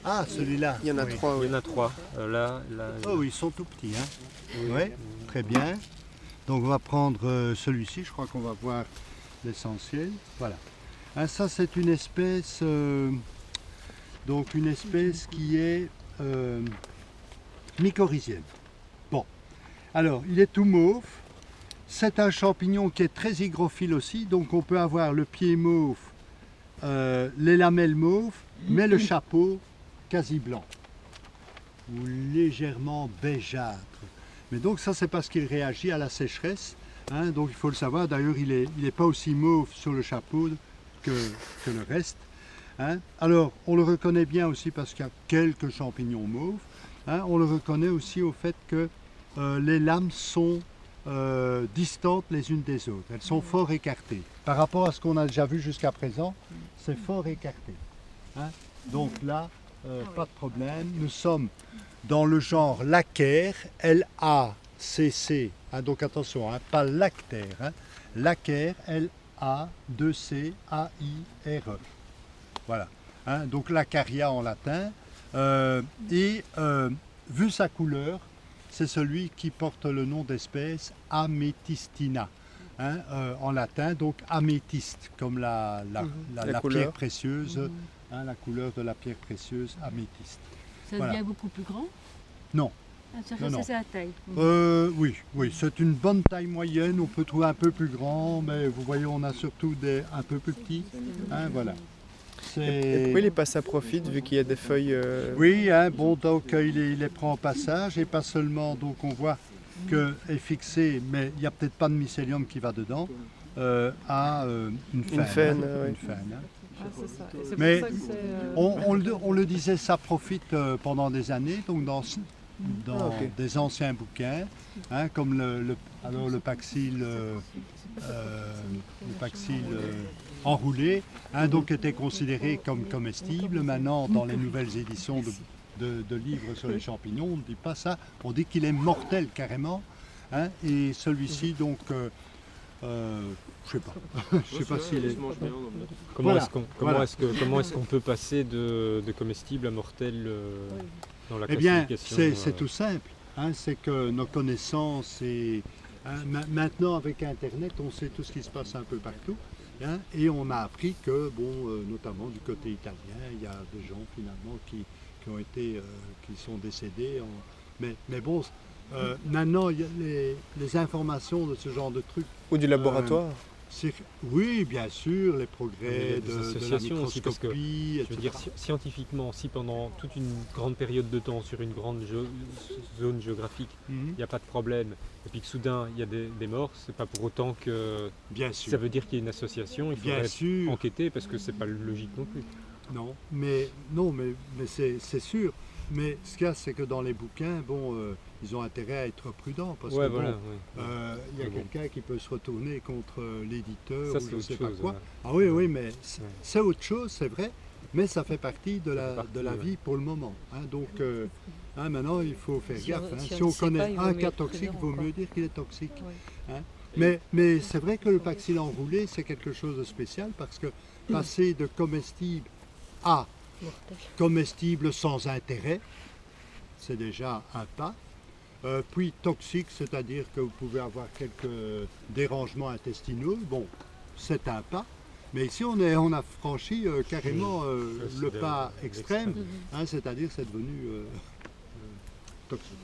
Ah, celui-là. Il y en a oui. trois, Il oui. y en a trois. Là, Oh oui, ils sont tout petits. Hein. Oui, très bien. Donc on va prendre celui-ci, je crois qu'on va voir l'essentiel. Voilà. Hein, ça c'est une espèce, donc une espèce qui est mycorhizienne. Bon, alors il est tout mauve. C'est un champignon qui est très hygrophile aussi, donc on peut avoir le pied mauve, les lamelles mauves, mais le chapeau quasi blanc ou légèrement beigâtre. Mais donc ça c'est parce qu'il réagit à la sécheresse, hein, donc il faut le savoir. D'ailleurs il est pas aussi mauve sur le chapeau que le reste. Hein. Alors on le reconnaît bien aussi parce qu'il y a quelques champignons mauves. Hein. On le reconnaît aussi au fait que les lames sont distantes les unes des autres. Elles sont fort écartées. Par rapport à ce qu'on a déjà vu jusqu'à présent, c'est fort écarté. Hein. Donc là, pas de problème. Nous sommes dans le genre Laccaire, L-A-C-C. Hein, donc attention, hein, pas lactaire. Hein. Laccaire, L-A-2-C-A-I-R-E. Voilà. Hein, donc Laccaria en latin. Vu sa couleur, c'est celui qui porte le nom d'espèce Amethystiana. Hein, en latin, donc améthyste, comme la pierre précieuse, hein, la couleur de la pierre précieuse, améthyste. Ça devient beaucoup plus grand? Non. Ah, ça, Non. c'est la taille. Oui, c'est une bonne taille moyenne. On peut trouver un peu plus grand, mais vous voyez, on a surtout des un peu plus petits. Hein, voilà. Et pourquoi il est passé à profit vu qu'il y a des feuilles Oui, hein, bon, donc il les prend en passage et pas seulement, donc on voit que est fixé, mais il n'y a peut-être pas de mycélium qui va dedans, à une faine. Une faine, hein. Ah, c'est ça. Mais on le disait, ça profite pendant des années, donc dans des anciens bouquins, hein, comme le Paxil, enroulé, hein, donc était considéré comme comestible. Maintenant, dans les nouvelles éditions de livres sur les champignons, on ne dit pas ça, on dit qu'il est mortel carrément. Hein, et celui-ci, donc, je sais pas. Je sais pas s'il est. Comment est-ce qu'on peut passer de comestible à mortel dans la classification? Eh bien, c'est tout simple. Hein, c'est que nos connaissances maintenant avec Internet, on sait tout ce qui se passe un peu partout. Hein, et on a appris que, notamment du côté italien, il y a des gens finalement qui sont décédés. Mais bon, maintenant, il y a les informations de ce genre de trucs. Ou du laboratoire Oui, bien sûr, les progrès de la microscopie, aussi, parce que, je veux dire, scientifiquement, si pendant toute une grande période de temps, sur une grande zone géographique, il n'y a pas de problème, et puis que soudain il y a des morts, c'est pas pour autant que ça veut dire qu'il y a une association. Il faudrait enquêter, parce que c'est pas logique non plus. Non, mais c'est sûr. Mais ce qu'il y a, c'est que dans les bouquins, ils ont intérêt à être prudents, parce que il y a quelqu'un qui peut se retourner contre l'éditeur ou je ne sais pas quoi. Ah oui, mais c'est autre chose, c'est vrai, mais ça fait partie de la vie pour le moment. Hein, donc maintenant, il faut faire gaffe. Hein. Si on connaît un cas toxique, il vaut mieux dire qu'il est toxique. Hein. Mais c'est vrai que le Paxil enroulé, c'est quelque chose de spécial, parce que passer de comestible à comestible sans intérêt, c'est déjà un pas. Puis toxique, c'est-à-dire que vous pouvez avoir quelques dérangements intestinaux, c'est un pas. Mais ici, on a franchi carrément le pas extrême, hein, c'est-à-dire c'est devenu toxique.